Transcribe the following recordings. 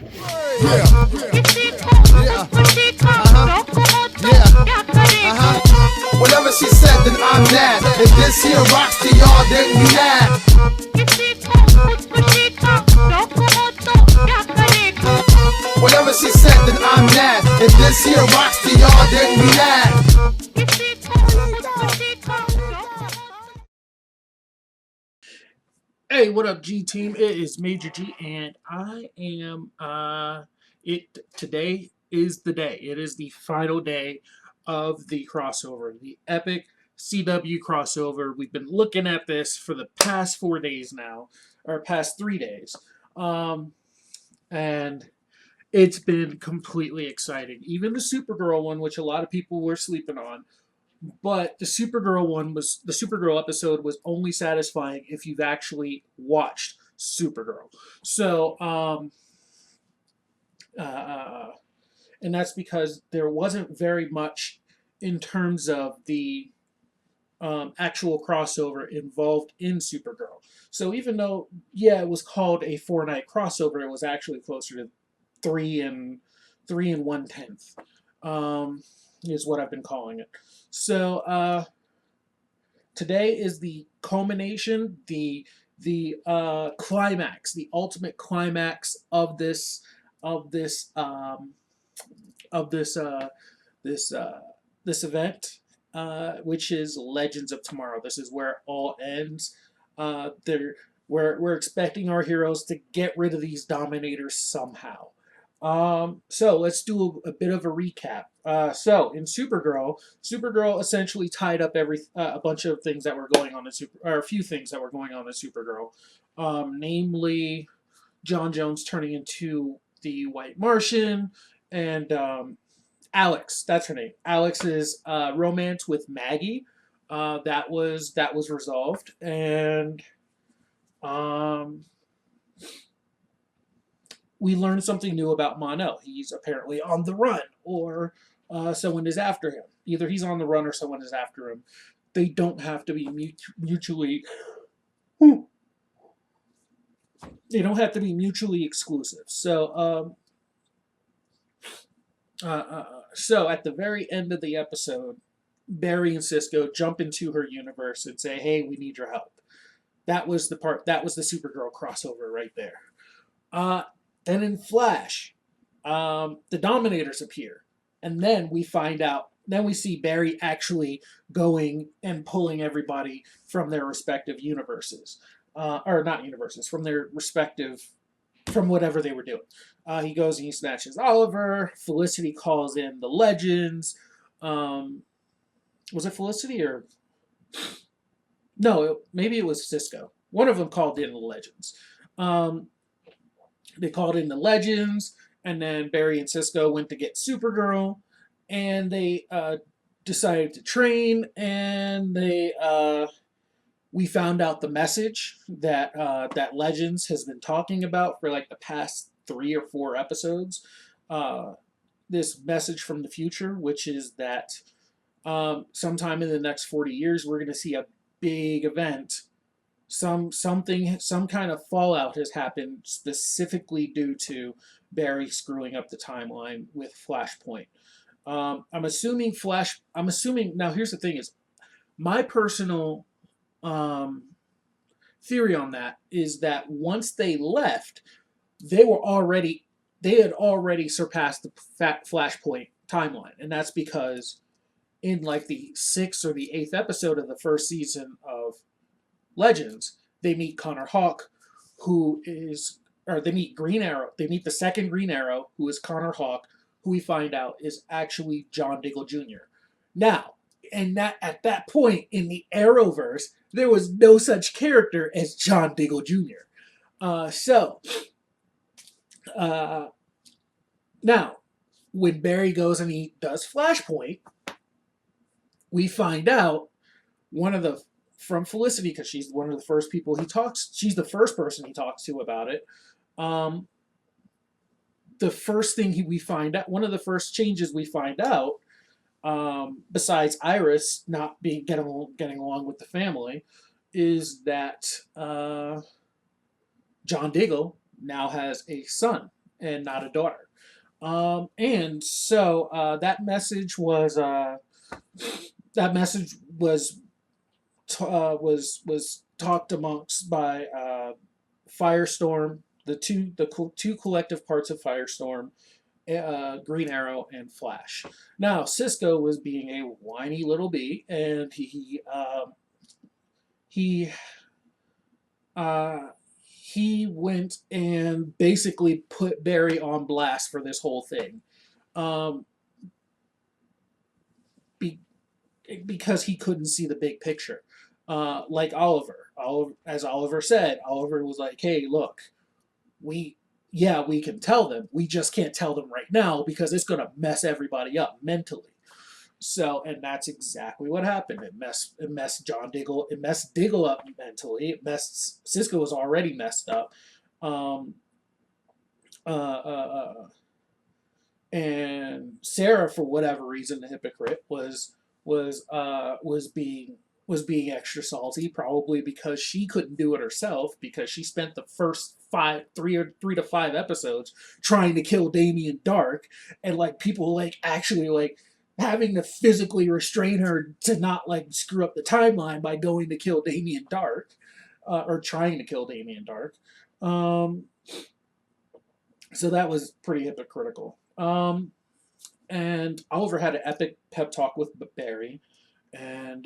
Yeah. Yeah. Yeah. Whatever she said, then I'm that. If this here rocks to y'all, then you mad. Whatever she said, then I'm that. If this here rocks to y'all, then we mad. Hey, what up, G team? It is Major G, and I am. Today is the day. It is the final day of the crossover, the epic CW crossover. We've been looking at this for the past 4 days now, or past 3 days, and it's been completely exciting. Even the Supergirl one, which a lot of people were sleeping on, but the Supergirl episode was only satisfying if you've actually watched Supergirl. So, and that's because there wasn't very much in terms of the actual crossover involved in Supergirl. So even though, yeah, it was called a 4 night crossover, it was actually closer to 3 and 1/10. Is what I've been calling it. So today is the culmination, the climax, the ultimate climax of this of this this this event, which is Legends of Tomorrow. This is where it all ends. We're expecting our heroes to get rid of these dominators somehow. So let's do a bit of a recap. So in Supergirl essentially tied up a bunch of things that were going on in or a few things that were going on in Supergirl, namely John Jones turning into the White Martian, and Alex, that's her name. Alex's romance with Maggie, that was resolved, and um, we learned something new about Mon-El. He's apparently on the run, or someone is after him. Either he's on the run or someone is after him. They don't have to be mutually. They don't have to be mutually exclusive. So at the very end of the episode, Barry and Cisco jump into her universe and say, "Hey, we need your help." That was the part. That was the Supergirl crossover right there. Then in Flash, the Dominators appear, and then we find out. Then we see Barry actually going and pulling everybody from their respective universes, or not universes, from their respective, from whatever they were doing. He goes and he snatches Oliver. Felicity calls in the Legends. Was it Felicity or no? Maybe it was Cisco. One of them called in the Legends. They called in the Legends, and then Barry and Cisco went to get Supergirl, and they decided to train, and we found out the message that Legends has been talking about for like the past 3 or 4 episodes. This message from the future, which is that sometime in the next 40 years, we're going to see a big event. Some kind of fallout has happened specifically due to Barry screwing up the timeline with Flashpoint. I'm assuming now. Here's the thing: is my personal theory on that is that once they left, they had already surpassed the Flashpoint timeline, and that's because in like the 6th or the 8th episode of the first season of Legends, they meet Connor Hawke, they meet Green Arrow. They meet the second Green Arrow, who is Connor Hawke, who we find out is actually John Diggle Jr. Now, and that at that point in the Arrowverse, there was no such character as John Diggle Jr. Now, when Barry goes and he does Flashpoint, we find out from Felicity, because she's one of the first people he talks. She's the first person he talks to about it. The first thing we find out, one of the first changes we find out, besides Iris not getting along with the family, is that John Diggle now has a son, and not a daughter. And so that message was talked amongst by Firestorm, the two collective parts of Firestorm, Green Arrow, and Flash. Now Cisco was being a whiny little bee, and he uh, he went and basically put Barry on blast for this whole thing, um, be, because he couldn't see the big picture. Like as Oliver said, Oliver was like, "Hey, look, we we can tell them. We just can't tell them right now because it's gonna mess everybody up mentally." So, and that's exactly what happened. It messed John Diggle. It messed Diggle up mentally. It messed Cisco was already messed up. Um, uh, uh, uh, and Sarah, for whatever reason, the hypocrite was being extra salty, probably because she couldn't do it herself because she spent the first three to five episodes trying to kill Damien Dark, and like people like actually like having to physically restrain her to not like screw up the timeline by going to kill Damien Dark, or trying to kill Damien Dark. Um, so that was pretty hypocritical. And Oliver had an epic pep talk with Barry, and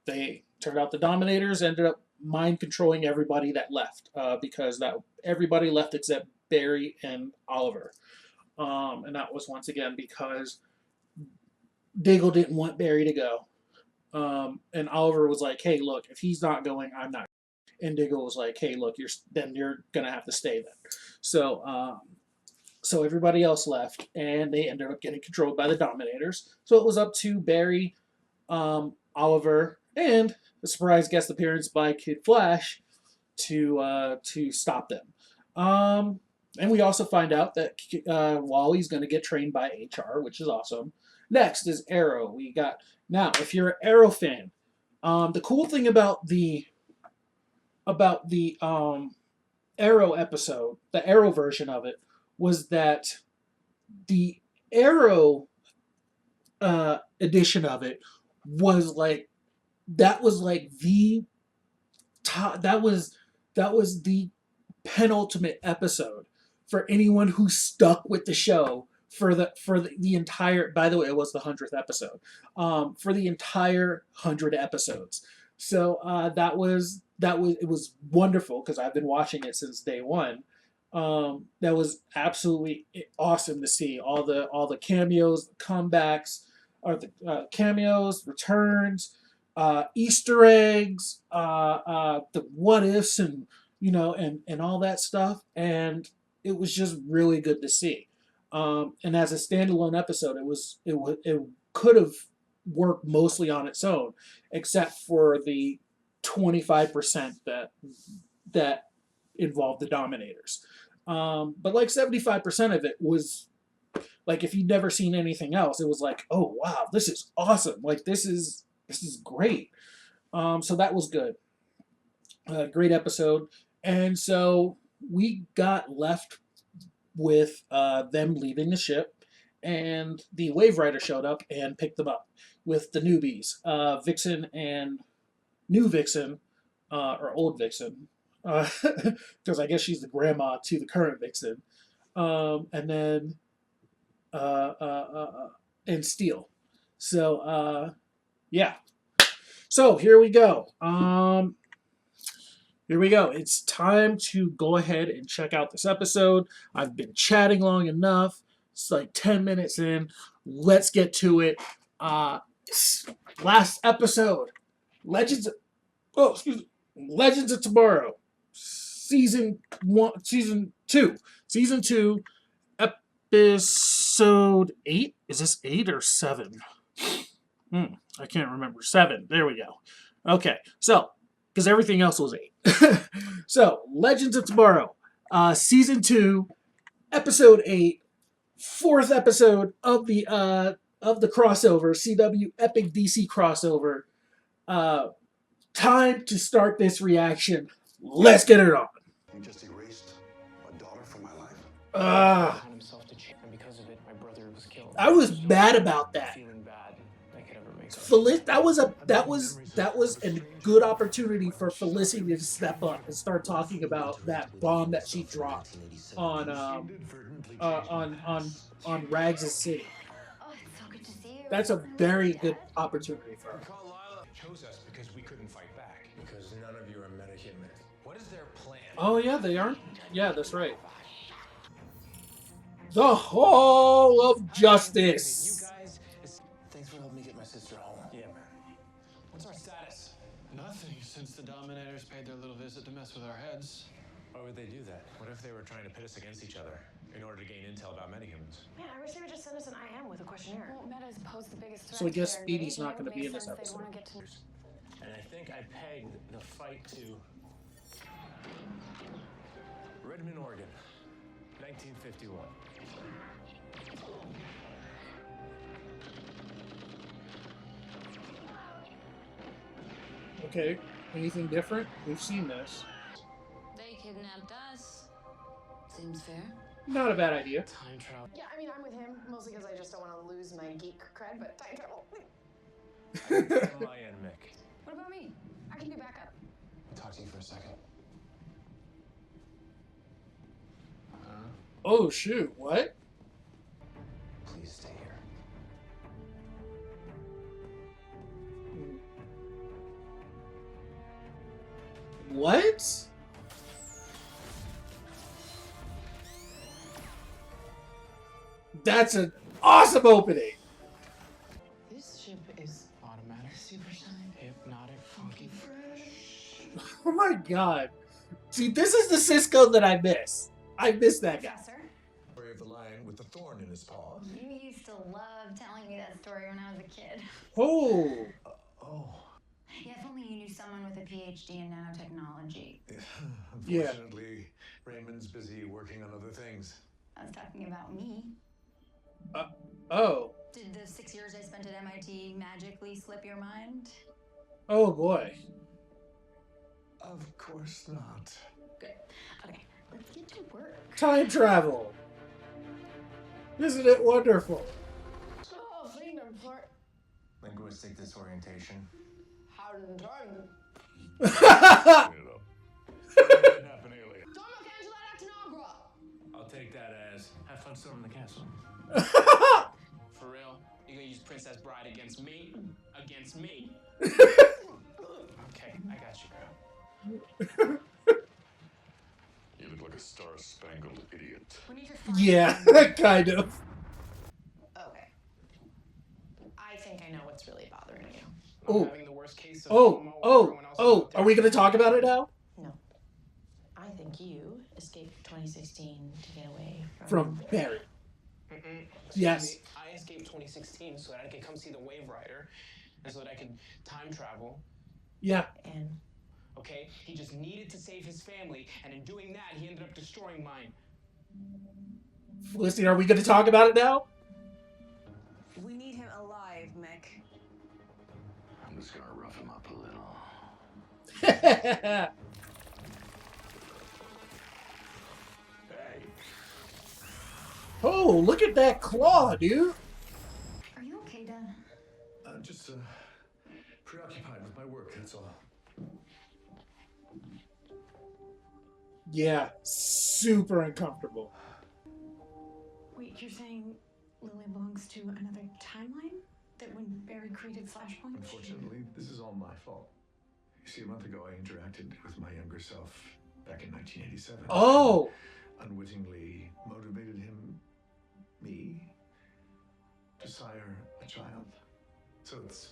they turned out the Dominators ended up mind controlling everybody that left, because that everybody left except Barry and Oliver, and that was once again because Diggle didn't want Barry to go, and Oliver was like, "Hey, look, if he's not going, I'm not." And Diggle was like, "Hey, look, you're gonna have to stay then." So so everybody else left, and they ended up getting controlled by the Dominators. So it was up to Barry, Oliver, and a surprise guest appearance by Kid Flash to stop them. And we also find out that Wally's going to get trained by HR, which is awesome. Next is Arrow. We got now. If you're an Arrow fan, the cool thing about the Arrow episode, the Arrow version of it, was that the Arrow edition of it was like that was like the top, that was the penultimate episode for anyone who stuck with the show for the entire. By the way, it was the 100th episode, for the entire 100 episodes. So it was wonderful because I've been watching it since day one. That was absolutely awesome to see all the cameos, comebacks, or the cameos, returns, Easter eggs, the what ifs, and and all that stuff, and it was just really good to see. And as a standalone episode, it could have worked mostly on its own, except for the 25% that involved the Dominators. But like 75% of it was like if you'd never seen anything else, it was like, oh wow, this is awesome. Like this is great. So that was good. Great episode. And so we got left with them leaving the ship, and the Wave Rider showed up and picked them up with the newbies, Vixen and new Vixen, or old Vixen, because I guess she's the grandma to the current Vixen, and then and Steel. So yeah. So here we go. Here we go. It's time to go ahead and check out this episode. I've been chatting long enough. It's like 10 minutes in. Let's get to it. Last episode, Legends. Excuse me. Legends of Tomorrow, season 1, season 2, episode 8. Is this 8 or 7? I can't remember. 7. There we go. Okay, so because everything else was 8. So Legends of Tomorrow, season 2, episode 8, fourth episode of the crossover, CW Epic DC crossover. Time to start this reaction. Let's get it on. You just erased a daughter from my life? Ah, on himself to change, and because of it, my brother was killed. I was So, mad about that. feeling bad I could ever make up. That was a good opportunity for Felicity to step up and start talking about that bomb that she dropped on on Rags' city. Oh, it's so good to see you. That's a very good opportunity for her. Call Lila chose us because we couldn't fight back. Because none of you are metahuman. What is their plan? Oh yeah, they aren't. Yeah, that's right. The Hall of You Justice. guys, Thanks for helping me get my sister home. yeah, man. What's our status? Nothing, since the Dominators paid their little visit to mess with our heads. Why would they do that? What if they were trying to pit us against each other in order to gain intel about metahumans? Man, I wish they would just send us an IM with a questionnaire. Well, Meta's posed the biggest threat. So I guess to their Speedy's invasion. not It gonna would be make in this sense they'd episode. wanna get to- And I think I pegged the fight to Redmond, Oregon, 1951. Okay. Anything different? We've seen this. They kidnapped us. Seems fair. Not a bad idea. Time travel. Yeah, I mean, I'm with him, mostly because I just don't want to lose my geek cred, but time travel. On my end, Mick. What about me? I can do backup. I'll talk to you for a second. Oh shoot! What? Please stay here. What? That's an awesome opening. This ship is Automatic. super shine. Hypnotic. Funky. Oh my god. See, this is the Cisco that I miss. I miss that guy. Professor, Story of the lion with the thorn in his paw. you used to love telling me that story when I was a kid. Oh. Oh. Yeah, if only you knew someone with a PhD in nanotechnology. Yeah. Unfortunately, Raymond's busy working on other things. I was talking about me. Oh. Did the 6 years I spent at MIT magically slip your mind? Oh boy. Of course not. Good. Okay, let's get to work. Time travel. Isn't it wonderful? Oh, freedom for Linguistic disorientation. how to turn. Kidnap an alien. Domo Angela Tanagra. I'll take that as have fun storming the castle. For real? You gonna use Princess Bride against me? Against me? Okay, I got you, girl. You look like a star-spangled idiot. We need to find Yeah, kind of. Okay. I think I know what's really bothering you. Oh. I'm having the worst case of Oh, FOMO oh, everyone else oh. out there. Are we going to talk about it now? No. I think you escaped 2016 to get away From Barry. Mm-mm. Yes. Excuse me, I escaped 2016 so that I could come see the Wave Rider, and so that I could time travel. Yeah. And Okay, he just needed to save his family, and in doing that, he ended up destroying mine. Felicity, are we going to talk about it now? We need him alive, Mick. I'm just gonna rough him up a little. Hey, Oh, look at that claw, dude. Are you okay, Dad? I'm just preoccupied with my work, that's all. Yeah, super uncomfortable. Wait, you're saying Lily belongs to another timeline? That when Barry created Flashpoint? Unfortunately, this is all my fault. You see, a month ago I interacted with my younger self back in 1987. Oh, Unwittingly motivated me, to sire a child. So it's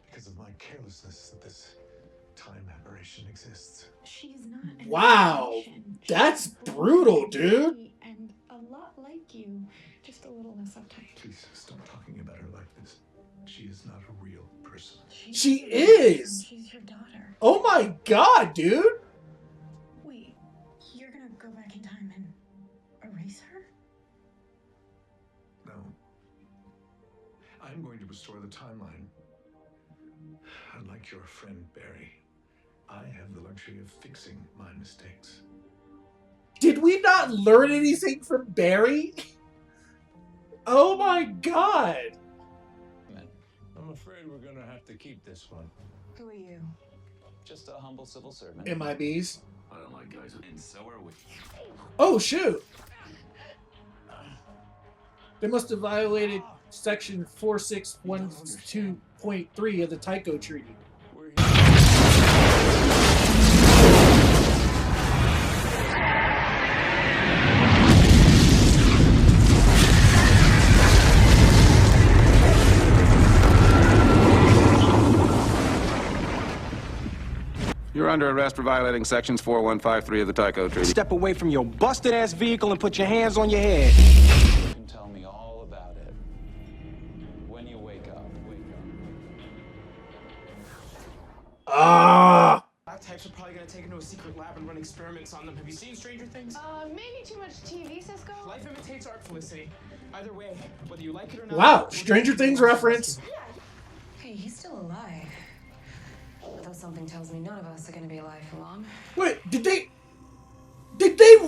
because of my carelessness that this time aberration exists. She is not an Wow, aberration. that's She's brutal, dude. And a lot like you, just a little less uptight. Please stop talking about her like this. She is not a real person. She a real person. is. She's your daughter. Oh my god, dude. Wait, you're gonna go back in time and erase her? No. I'm going to restore the timeline. Unlike your friend Barry, I have the luxury of fixing my mistakes. Did we not learn anything from Barry? Oh my god! I'm afraid we're gonna have to keep this one. Who are you? Just a humble civil servant. MIBs. I don't like guys, and so are we. Oh shoot! They must have violated section 4612.3 of the Tycho Treaty. You're under arrest for violating sections 4153 of the Tycho Treaty. Step away from your busted-ass vehicle and put your hands on your head. You can tell me all about it. When you wake up. Ah! Black types are probably gonna take into a secret lab and run experiments on them. Have you seen Stranger Things? Maybe too much TV, Cisco? Life imitates art, Felicity. Either way, whether you like it or not. Wow, Stranger Things reference. Hey, he's still alive. Though something tells me none of us are gonna be alive for long. Wait, did they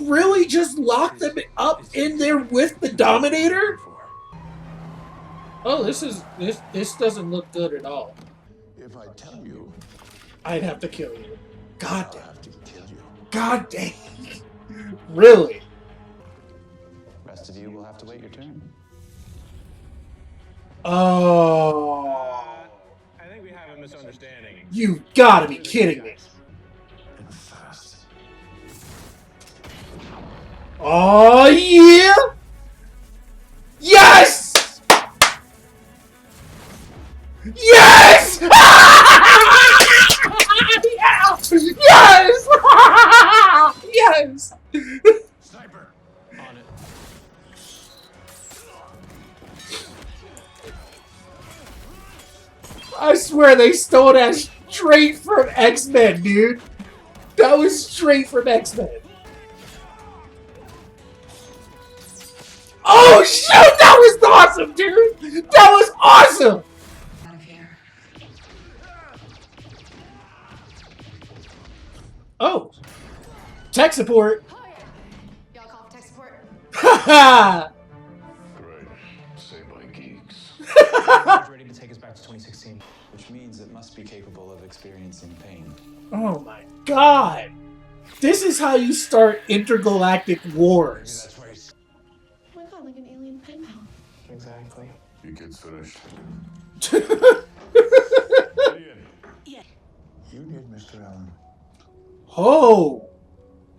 really just lock them up in there with the Dominator? Oh, this doesn't look good at all. If I tell you, I'd have to kill you. God I'll damn. have to kill you. God dang. Really? Rest of you will have to wait your turn. Oh. I think we have a misunderstanding. You gotta be kidding me. And fast. Oh yeah! Yes! Yes! Yes! Yes! Sniper! On it. I swear they stole that straight from X-Men, dude. That was straight from X-Men. Oh shoot! That was awesome, dude! That was awesome! Out of here. Oh. Tech support. Oh, yeah. Y'all call for tech support? Haha! Great. Saved by geeks. It's ready to take us back to 2016. Which means it must be capable of experiencing pain. Oh my god! This is how you start intergalactic wars. That's right. Oh my god, like an alien pen pal. Exactly. You kids finished. Oh! Ian. Yeah. You did, Mr. Allen.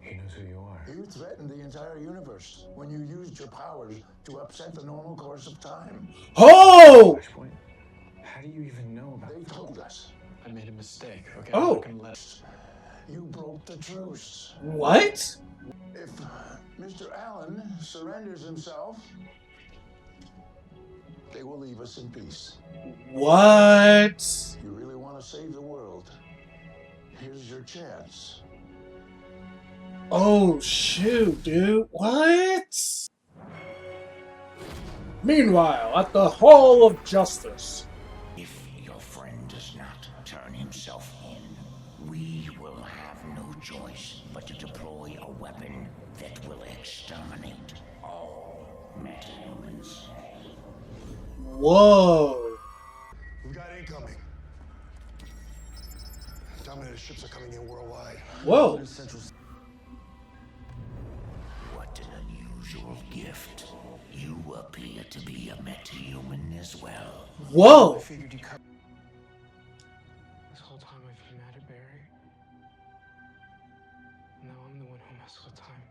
He knows who you are. You threatened the entire universe when you used your powers to upset the normal course of time. Oh! Flashpoint? How do you even know about They told us. I made a mistake, okay? Oh. I'm not gonna let You broke the truce. What? If Mr. Allen surrenders himself, they will leave us in peace. What? You really want to save the world? Here's your chance. Oh shoot, dude. What? Meanwhile, at the Hall of Justice. If your friend does not turn himself in, we will have no choice but to deploy a weapon that will exterminate all metahumans. Whoa. We've got incoming. Dominator ships are coming in worldwide. Whoa. What an unusual gift. You appear to be a metahuman as well. Whoa. I figured you cut. This whole time I've been mad at Barry. Now I'm the one who messed with time.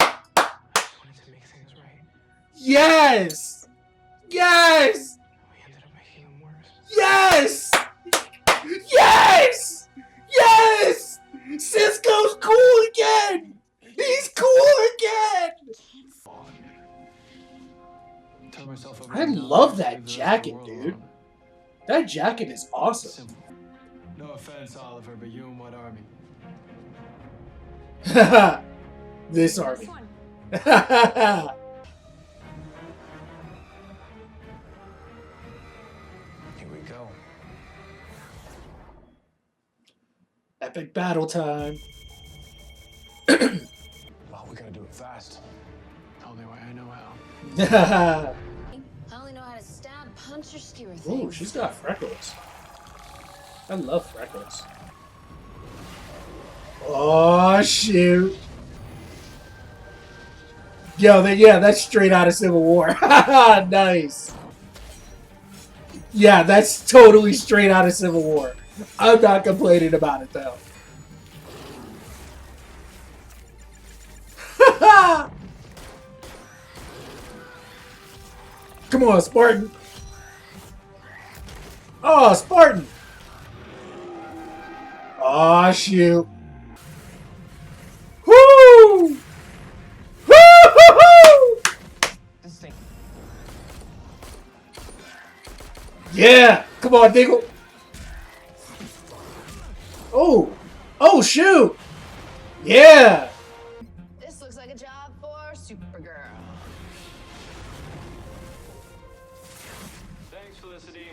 I just wanted to make things right. Yes! Yes! We ended up making them worse. Yes! Yes! Yes! Cisco's cool again! He's cool again! tell myself over I and over love to that leave the rest of the jacket, world dude. alone. That jacket is awesome. Simple. No offense, Oliver, but you and what army? This army. one. Here we go. Epic battle time. Well, we gotta do it fast. Only way I know how. I only know how to stab, punch, or skewer things. Ooh, she's got freckles. I love freckles. Oh, shoot. Yo, yeah, that's straight out of Civil War. Nice. Yeah, that's totally straight out of Civil War. I'm not complaining about it, though. Come on, Spartan. Oh, Spartan. Oh, shoot. Woo! Woo! Yeah! Come on, Diggle. Oh! Oh, shoot! Yeah! This looks like a job for Supergirl. Thanks, Felicity.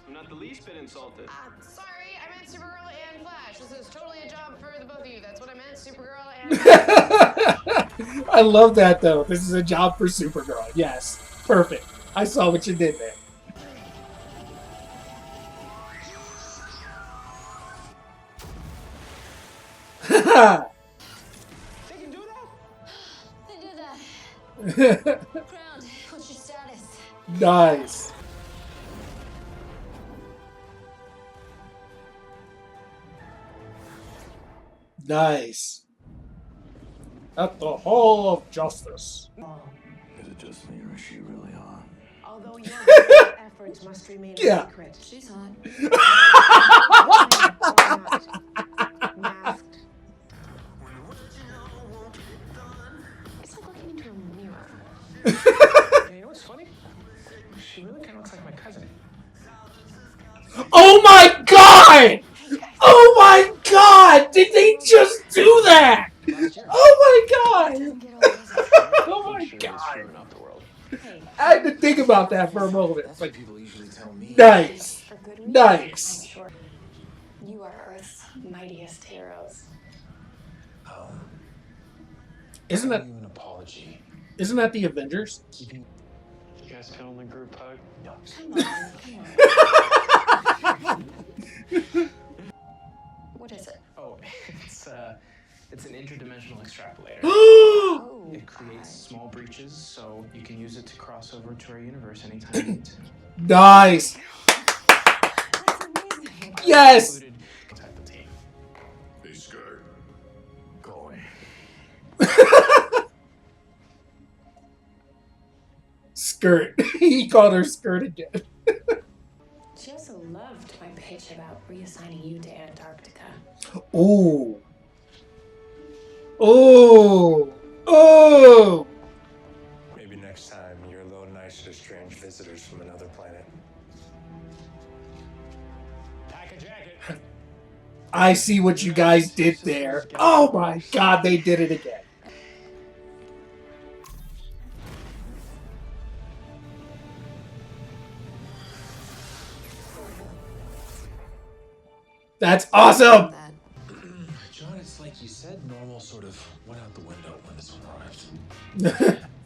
I'm not the least bit insulted. Sorry, I meant Supergirl and Flash. This is totally a job for the both of you. That's what I meant, Supergirl and Flash. I love that, though. This is a job for Supergirl. Yes. Perfect. I saw what you did there. They can do that? They did that. Ground, what's your status? Nice. Nice. At the Hall of Justice. Is it just me or is she really on? Although your efforts must remain Yeah. secret. She's hot. Masked. It's like looking into a mirror. You know what's funny? She really kind of looks like my cousin. Oh my god! Oh my god! Did they just do that? Oh my god! Oh my god! I had to think about that for a moment. That's what people usually tell me. Nice. For good reason, Nice. I'm sure. You are Earth's mightiest heroes. Oh. Isn't that An apology. isn't that the Avengers? You guys can only group hug. No. What is it? Oh, it's an interdimensional extrapolator. Oh. It creates small breaches, so you can use it to cross over to our universe anytime you need to. Nice. That's amazing. Yes. Type of team. Hey, skirt. Go away. Skirt. He called her skirt again. She also loved my pitch about reassigning you to Antarctica. Ooh. Ooh. Ooh. Maybe next time you're a little nicer to strange visitors from another planet. Pack a jacket. I see what you guys did there. Oh my god, they did it again. That's awesome! John, it's like you said, normal sort of went out the window when this one arrived.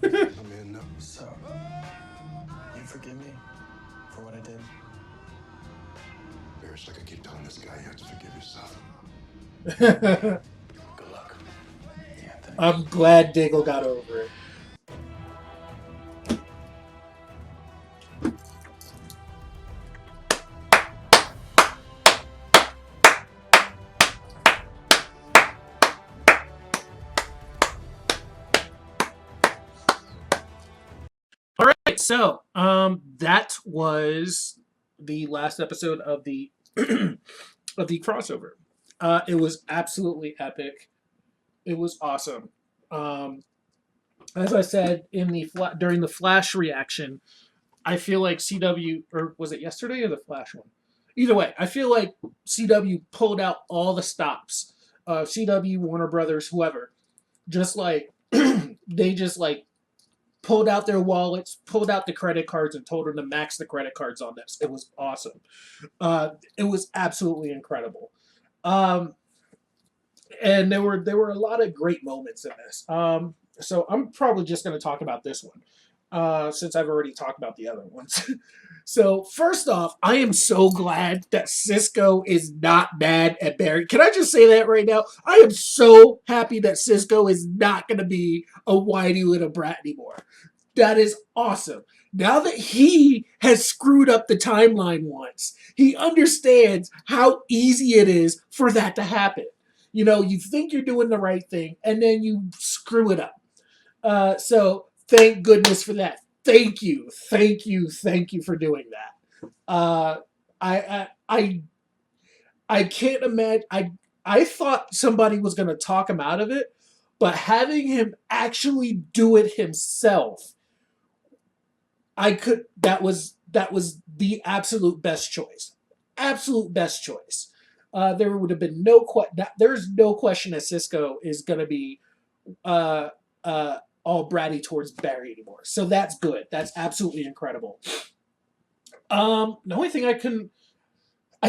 I'm in now. So, you forgive me for what I did? Barris, I could keep telling this guy you have to forgive yourself. Good luck. Yeah, thanks. I'm glad Diggle got over it. All right, so that was the last episode of the of the crossover. It was absolutely epic. It was awesome. As I said in the during the Flash reaction, I feel like CW, or was it yesterday or the Flash one? Either way, I feel like CW pulled out all the stops. CW, Warner Brothers, whoever, just like they just like pulled out their wallets, pulled out the credit cards, and told them to max the credit cards on this. It was awesome. It was absolutely incredible. and there were a lot of great moments in this. So I'm probably just going to talk about this one, since I've already talked about the other ones. So first off, I am so glad that Cisco is not mad at Barry. Can I just say that right now? I am so happy that Cisco is not going to be a whiny little brat anymore. That is awesome. Now that he has screwed up the timeline once, he understands how easy it is for that to happen. You know, you think you're doing the right thing, and then you screw it up. So thank goodness for that. Thank you, thank you, thank you for doing that. I can't imagine. I thought somebody was going to talk him out of it, but having him actually do it himself, I could. That was the absolute best choice. Absolute best choice. There would have been there's no question that Cisco is going to be uh, all bratty towards Barry anymore. So that's good. That's absolutely incredible. The only thing I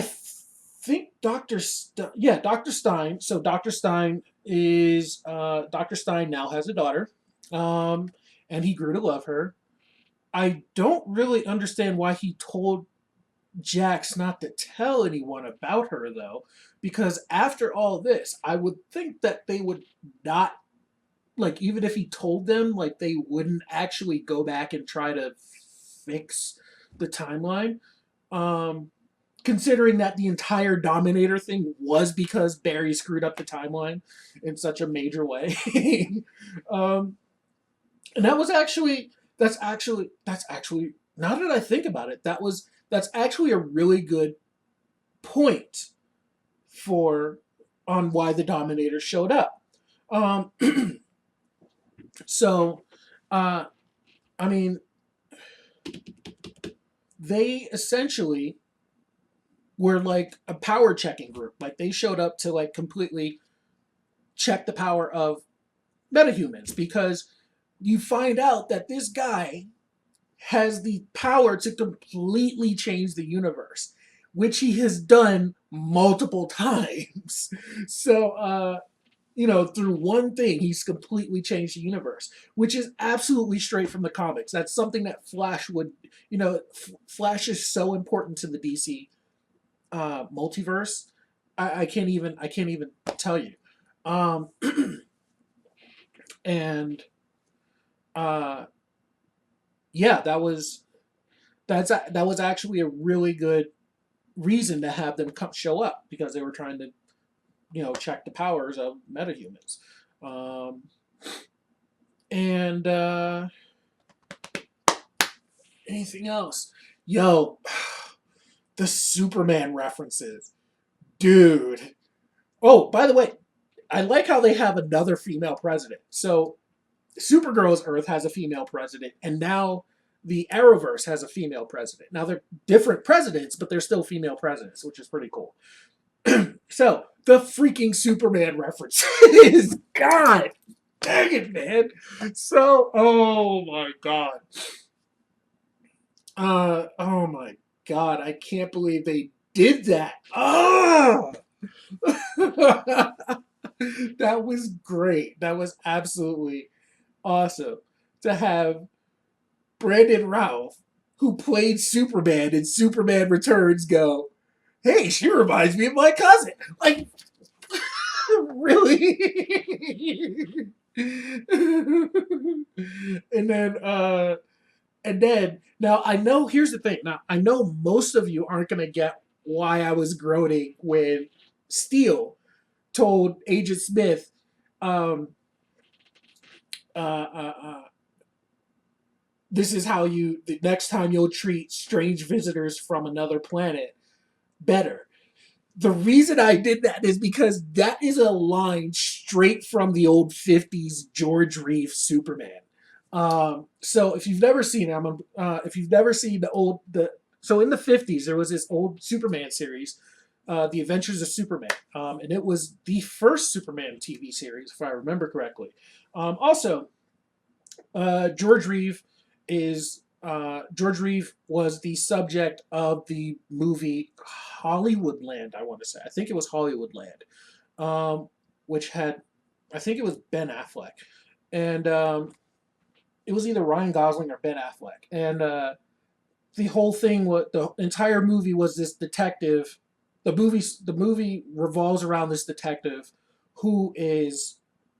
think Dr. Stein. So Dr. Stein is Dr. Stein now has a daughter, and he grew to love her. I don't really understand why he told Jax not to tell anyone about her though, because after all this, I would think that they would not, like, even if he told them, like, they wouldn't actually go back and try to fix the timeline. Considering that the entire Dominator thing was because Barry screwed up the timeline in such a major way. And that's actually now that I think about it, that's actually a really good point for on why the Dominator showed up. Um, so, I mean, they essentially were like a power checking group. Like, they showed up to like completely check the power of metahumans, because you find out that this guy has the power to completely change the universe, which he has done multiple times. So, through one thing, he's completely changed the universe, which is absolutely straight from the comics. That's something that Flash would, Flash is so important to the DC multiverse. I can't even tell you. Um, and yeah, that was actually a really good reason to have them show up, because they were trying to, check the powers of metahumans. And anything else? Yo, the Superman references. Dude. Oh, by the way, I like how they have another female president. So Supergirl's Earth has a female president, and now the Arrowverse has a female president. Now they're different presidents, but they're still female presidents, which is pretty cool. So the freaking Superman references. God dang it, man. So, oh my God. Oh my God. I can't believe they did that. Oh! That was great. That was absolutely awesome to have Brandon Routh, who played Superman in Superman Returns, go, hey, she reminds me of my cousin. Like, really? And then now I know, here's the thing. Now I know most of you aren't gonna get why I was groaning when Steele told Agent Smith, this is how the next time you'll treat strange visitors from another planet better. The reason I did that is because that is a line straight from the old 50s George Reeves Superman. So if you've never seen him, if you've never seen so in the 50s, there was this old Superman series, The Adventures of Superman. And it was the first Superman TV series, if I remember correctly. Also, George Reeves was the subject of the movie Hollywoodland, I want to say. I think it was Hollywoodland. which had, I think it was Ben Affleck, and it was either Ryan Gosling or Ben Affleck, and the whole thing, what the entire movie was this detective. The movie revolves around this detective who is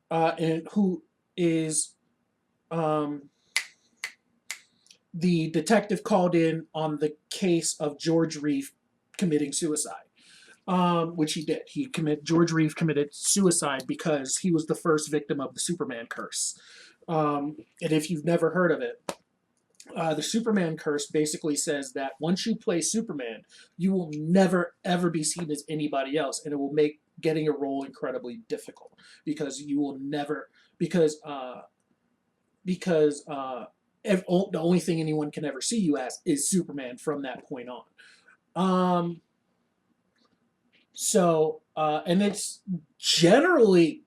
and who is um, the detective called in on the case of George Reeve committing suicide, which he did. George Reeve committed suicide because he was the first victim of the Superman curse. And if you've never heard of it, the Superman curse basically says that once you play Superman, you will never ever be seen as anybody else, and it will make getting a role incredibly difficult because you will never because the only thing anyone can ever see you as is Superman from that point on. Um, and it's generally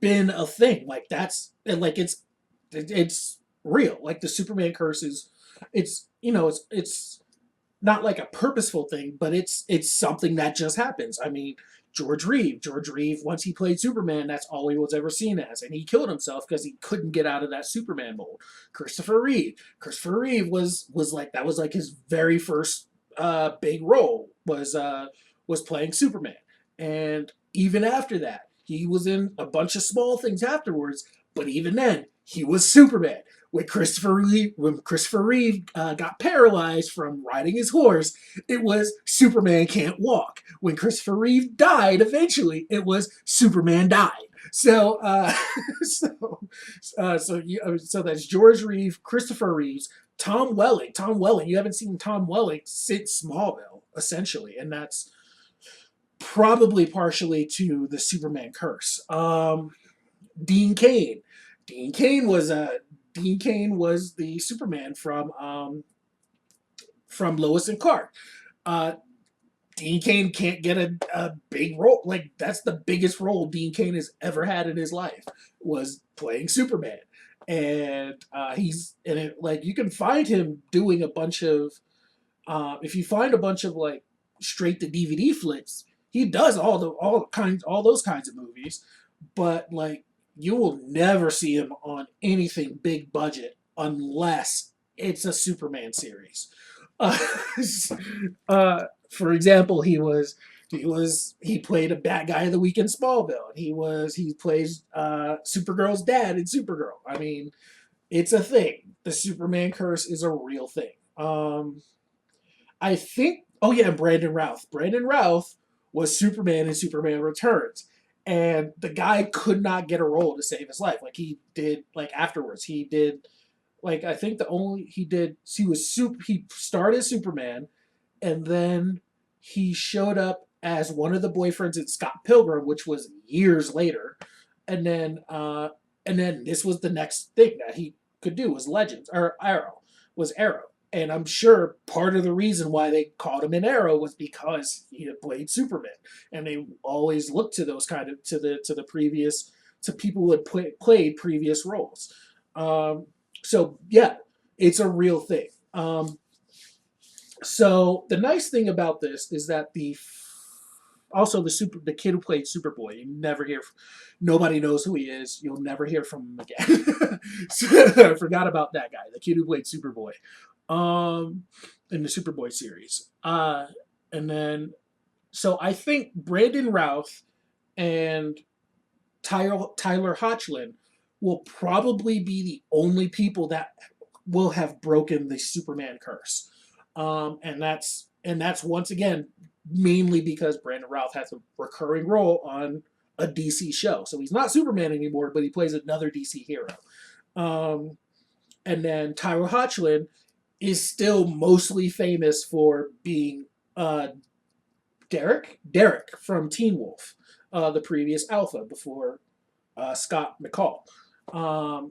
been a thing like that's and like it's real. Like the Superman curse is, it's not like a purposeful thing, but it's something that just happens. I mean, George Reeve, once he played Superman, that's all he was ever seen as, and he killed himself because he couldn't get out of that Superman mold. Christopher Reeve was like that was like his very first big role was playing Superman, and even after that, he was in a bunch of small things afterwards. But even then, he was Superman. When Christopher Reeve got paralyzed from riding his horse, it was Superman can't walk. When Christopher Reeve died, eventually, it was Superman died. So, so that's George Reeve, Christopher Reeves, Tom Welling. Tom Welling. You haven't seen Tom Welling since Smallville, essentially, and that's probably partially to the Superman curse. Dean Cain. Dean Cain was the Superman from Lois and Clark. Dean Cain can't get a big role. Like that's the biggest role Dean Cain has ever had in his life was playing Superman, and like you can find him doing a bunch of if you find a bunch of like straight to DVD flicks, he does all those kinds of movies, but like you will never see him on anything big budget unless it's a Superman series. Uh, for example, he played a bad guy of the week in Smallville, and he plays Supergirl's dad in Supergirl. I mean, it's a thing. The Superman curse is a real thing. I think. Oh yeah, Brandon Routh. Brandon Routh was Superman in Superman Returns, and the guy could not get a role to save his life. Like he did. Like afterwards, he did. Like I think he started as Superman, and then he showed up as one of the boyfriends in Scott Pilgrim, which was years later, and then this was the next thing that he could do was Legends or Arrow. And I'm sure part of the reason why they called him in Arrow was because he had played Superman, and they always looked to those kind of to people who had played previous roles. So yeah, it's a real thing. So the nice thing about this is that the kid who played Superboy, you never hear, nobody knows who he is. You'll never hear from him again. So, I forgot about that guy, the kid who played Superboy, in the Superboy series. And then, so I think Brandon Routh and Tyler Hoechlin will probably be the only people that will have broken the Superman curse. And that's once again mainly because Brandon Routh has a recurring role on a DC show. So he's not Superman anymore, but he plays another DC hero. And then Tyler Hoechlin is still mostly famous for being Derek from Teen Wolf, the previous Alpha before Scott McCall.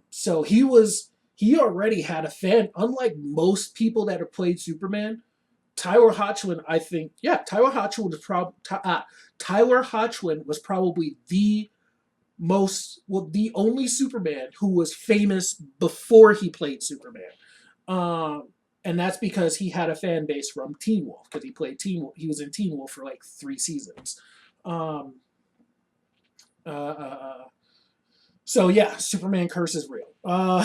So he already had a fan. Unlike most people that have played Superman, Tyler Hoechlin, I think, Tyler Hoechlin was probably the only Superman who was famous before he played Superman. And that's because he had a fan base from Teen Wolf, because he was in Teen Wolf for like 3 seasons. So yeah, Superman curse is real. Uh,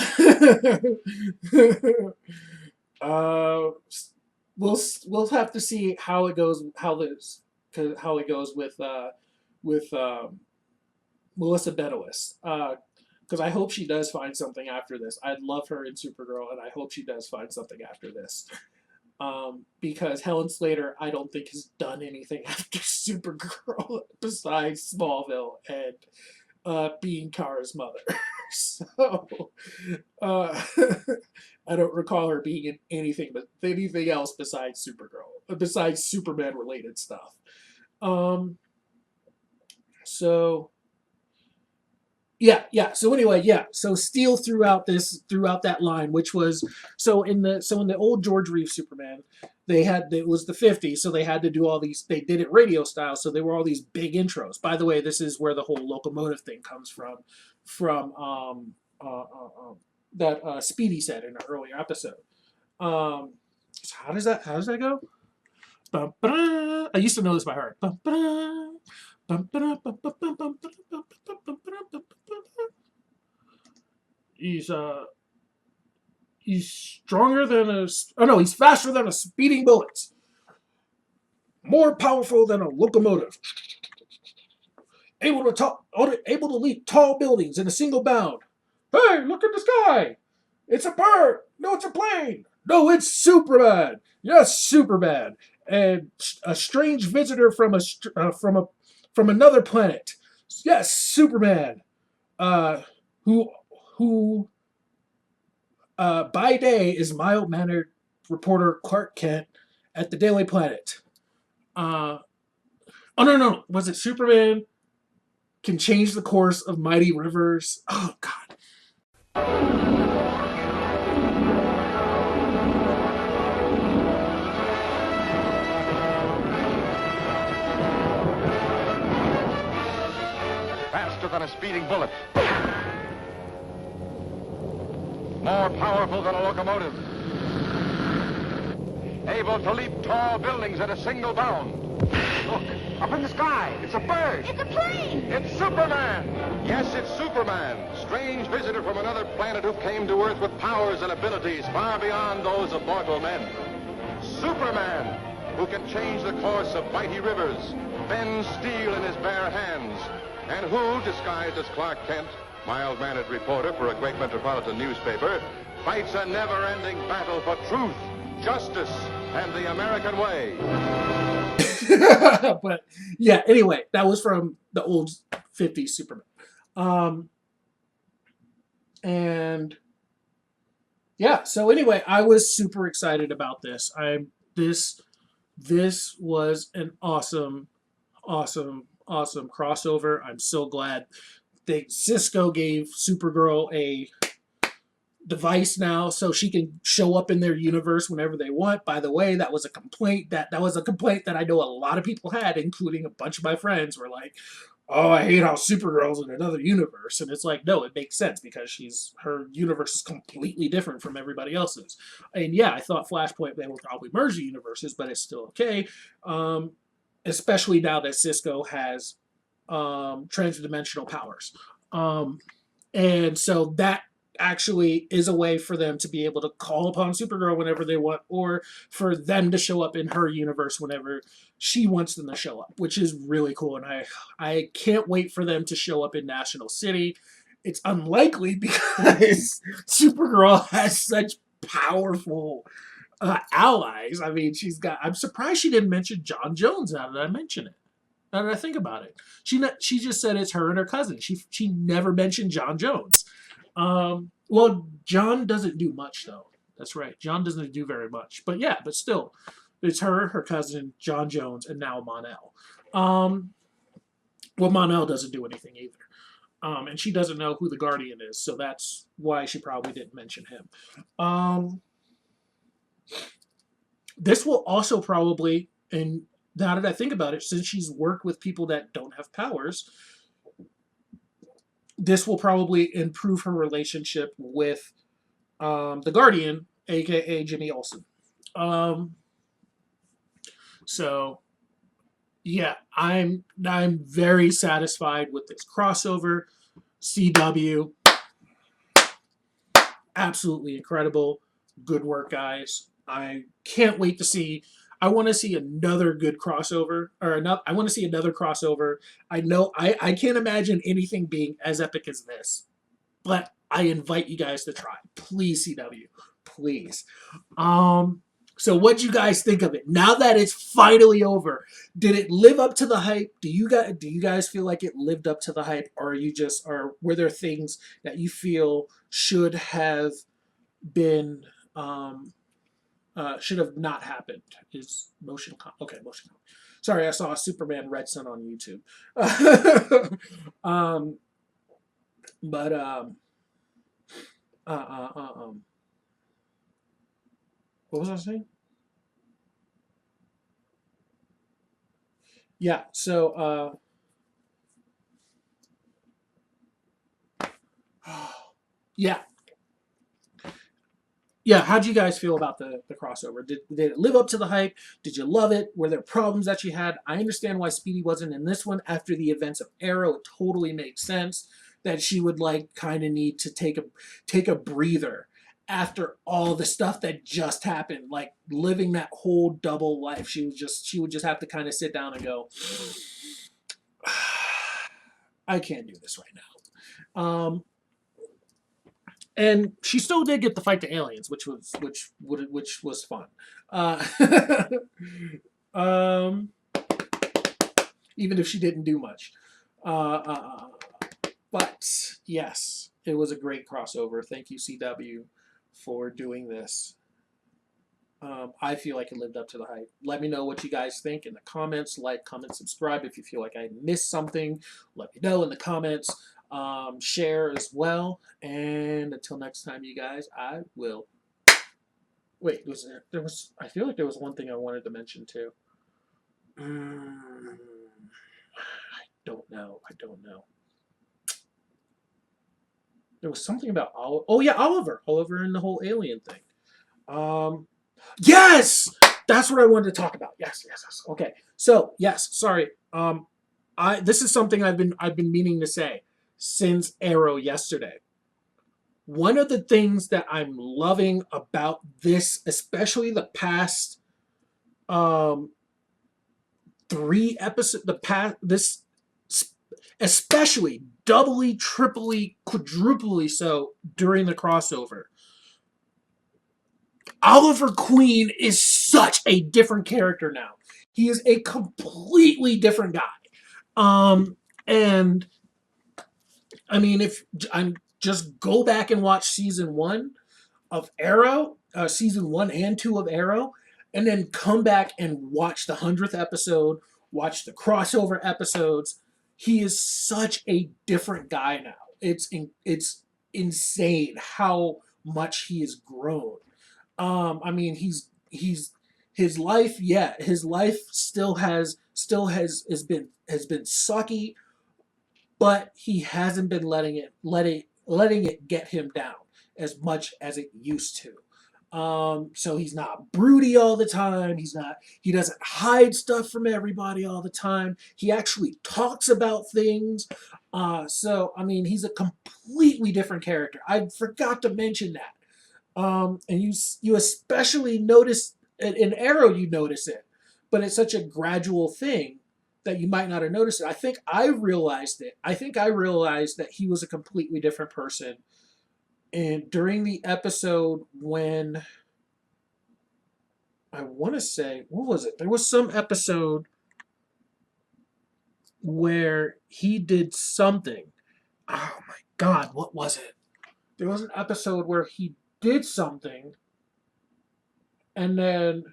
we'll have to see how it goes. How it goes with Melissa Benoist. Because I hope she does find something after this. I'd love her in Supergirl, and I hope she does find something after this. Because Helen Slater, I don't think has done anything after Supergirl besides Smallville and being Kara's mother. So I don't recall her being in anything else besides Supergirl, besides Superman related stuff. So yeah. So anyway, yeah. So Steel throughout that line, which was in the old George Reeves Superman, it was the 50s, so they had to do all these. They did it radio style, so there were all these big intros. By the way, this is where the whole locomotive thing comes from that Speedy said in an earlier episode. So how does that go? I used to know this by heart. He's stronger than he's faster than a speeding bullet, more powerful than a locomotive, able to leap tall buildings in a single bound. Hey, look at the sky! It's a bird. No, it's a plane. No, it's Superman. Yes, Superman, and a strange visitor from another planet. Yes, Superman. Who by day is mild-mannered reporter Clark Kent at the Daily Planet. Oh no, was it Superman can change the course of mighty rivers? Oh God. Faster than a speeding bullet. More powerful than a locomotive. Able to leap tall buildings at a single bound. Look, up in the sky. It's a bird. It's a plane. It's Superman. Yes, it's Superman. Strange visitor from another planet who came to Earth with powers and abilities far beyond those of mortal men. Superman, who can change the course of mighty rivers, bend steel in his bare hands, and who, disguised as Clark Kent, mild-mannered reporter for a great metropolitan newspaper, fights a never-ending battle for truth, justice, and the American way. But yeah, anyway, that was from the old 50s Superman. And yeah, so anyway, I was super excited about this. This was an awesome crossover. I'm so glad Cisco gave Supergirl a device now so she can show up in their universe whenever they want. By the way, that was a complaint that I know a lot of people had, including a bunch of my friends were like, oh, I hate how Supergirl's in another universe. And it's like, no, it makes sense because her universe is completely different from everybody else's. And yeah, I thought Flashpoint, they will probably merge the universes, but it's still okay. Especially now that Cisco has transdimensional powers. And so that actually is a way for them to be able to call upon Supergirl whenever they want, or for them to show up in her universe whenever she wants them to show up, which is really cool. And I can't wait for them to show up in National City. It's unlikely because Supergirl has such powerful allies. I mean, I'm surprised she didn't mention John Jones. Now that I mention it. Now that I think about it, she just said it's her and her cousin. She never mentioned John Jones. Well, John doesn't do much though. That's right. John doesn't do very much. But yeah, but still, it's her cousin, John Jones, and now Mon-El. Well, Mon-El doesn't do anything either. And she doesn't know who the Guardian is, so that's why she probably didn't mention him. This will also probably, and now that I think about it, since she's worked with people that don't have powers, this will probably improve her relationship with the Guardian, aka Jimmy Olsen. So, yeah, I'm very satisfied with this crossover. CW, absolutely incredible. Good work, guys. I can't wait to see. I want to see another good crossover, or another. I want to see another crossover. I know I can't imagine anything being as epic as this, but I invite you guys to try. Please, CW, please. So what you guys think of it now that it's finally over? Did it live up to the hype? Do you guys feel like it lived up to the hype, or were there things that you feel been um, should have not happened? Is okay? Motion. Sorry, I saw a Superman Red Sun on YouTube. um, but uh, uh, uh, um, what was I saying? Yeah. So yeah. Yeah, how do you guys feel about the crossover? Did it live up to the hype? Did you love it? Were there problems that you had? I understand why Speedy wasn't in this one. After the events of Arrow, it totally makes sense that she would like kind of need to take a breather after all the stuff that just happened, like living that whole double life. She would just have to kind of sit down and go, I can't do this right now. And she still did get to fight the aliens, which was fun. Uh, um, even if she didn't do much. But yes, it was a great crossover. Thank you, CW, for doing this. I feel like it lived up to the hype. Let me know what you guys think in the comments. Like, comment, subscribe. If you feel like I missed something, let me know in the comments. Share as well. And until next time, you guys, I will. Wait, I feel like there was one thing I wanted to mention too. I don't know. There was something about Oliver. Oh yeah, Oliver and the whole alien thing. Yes, that's what I wanted to talk about. Yes. Okay, so yes, sorry. This is something I've been meaning to say since Arrow yesterday. One of the things that I'm loving about this, especially the past 3 episodes, especially doubly, triply, quadruply so during the crossover. Oliver Queen is such a different character now. He is a completely different guy. And I mean, if I'm just go back and watch season 1 of Arrow, season 1 and 2 of Arrow, and then come back and watch the 100th episode, watch the crossover episodes. He is such a different guy now. It's insane how much he has grown. I mean, his life. Yeah, his life still has been sucky, but he hasn't been letting it get him down as much as it used to. So he's not broody all the time. He doesn't hide stuff from everybody all the time. He actually talks about things. So I mean, he's a completely different character. I forgot to mention that. And you especially notice in Arrow, you notice it, but it's such a gradual thing that you might not have noticed it. I think I realized it. I think I realized that he was a completely different person. And during the episode when I want to say, what was it? There was some episode where he did something. Oh my God, what was it? There was an episode where he did something, and then,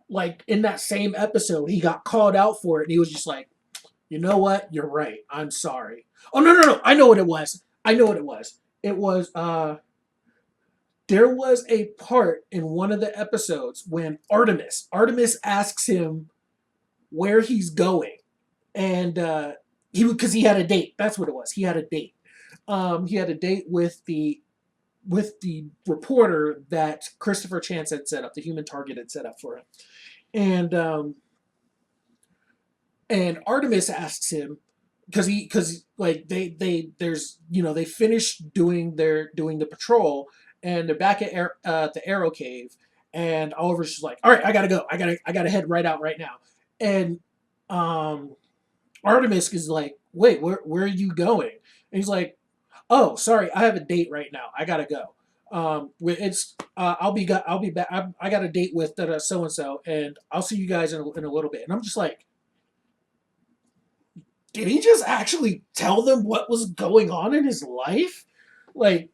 like, in that same episode, he got called out for it, and he was just like, you know what? You're right. I'm sorry. Oh, no. I know what it was. It was, there was a part in one of the episodes when Artemis asks him where he's going. And because he had a date. That's what it was. He had a date. He had a date with the reporter that Christopher Chance had set up, the human target had set up for him. And And Artemis asks him, because like there's they finished doing the patrol, and they're back at the Arrow Cave, and Oliver's just like, all right, I gotta go, I gotta head right out right now. And Artemis is like, wait, where are you going? And he's like, oh, sorry, I have a date right now, I gotta go. It's I'll be back. I got a date with so and so, and I'll see you guys in a little bit. And I'm just like, did he just actually tell them what was going on in his life? Like,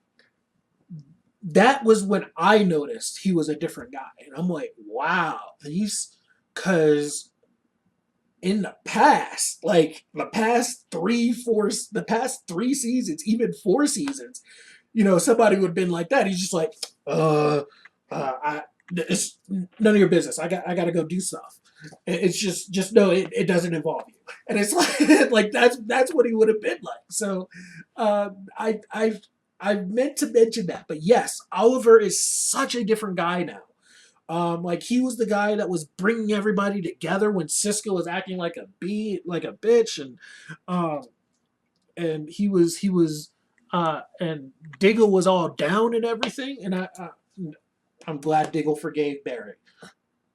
that was when I noticed he was a different guy. And I'm like, wow, because in the past, like the past three seasons, even 4 seasons, somebody would have been like that. He's just like, it's none of your business. I got to go do stuff. It's just no, it doesn't involve you. And it's like that's what he would have been like. So, I meant to mention that, but yes, Oliver is such a different guy now. Like he was the guy that was bringing everybody together when Cisco was acting like a bitch, and he was and Diggle was all down and everything, and I'm glad Diggle forgave Barry,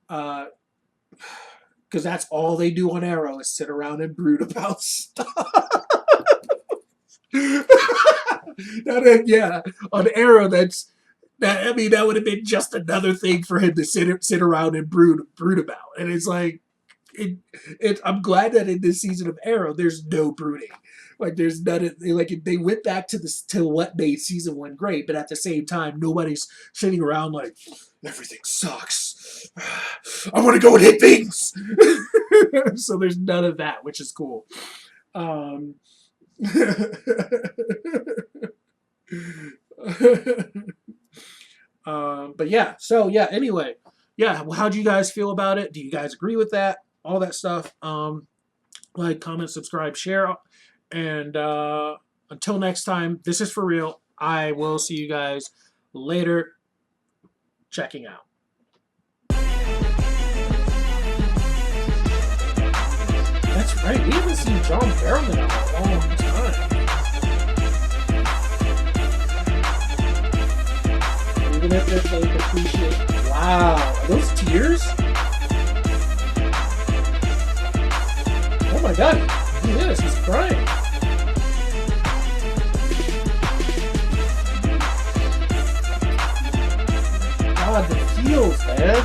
because that's all they do on Arrow is sit around and brood about stuff. On Arrow, that would have been just another thing for him to sit around and brood about. And it's like, I'm glad that in this season of Arrow, there's no brooding. Like there's none. Like they went back to what made season 1 great, but at the same time, nobody's sitting around like everything sucks. I want to go and hit things. So there's none of that, which is cool. But yeah, so yeah, anyway, yeah, well, how do you guys feel about it? Do you guys agree with that? All that stuff. Like, comment, subscribe, share, and until next time, this is For Real. I will see you guys later. Checking out. That's right, we haven't seen John Barrowman in a long time. Even if it's like appreciate. Wow, are those tears? Oh my god, look at this, he's crying. God, the heels, man.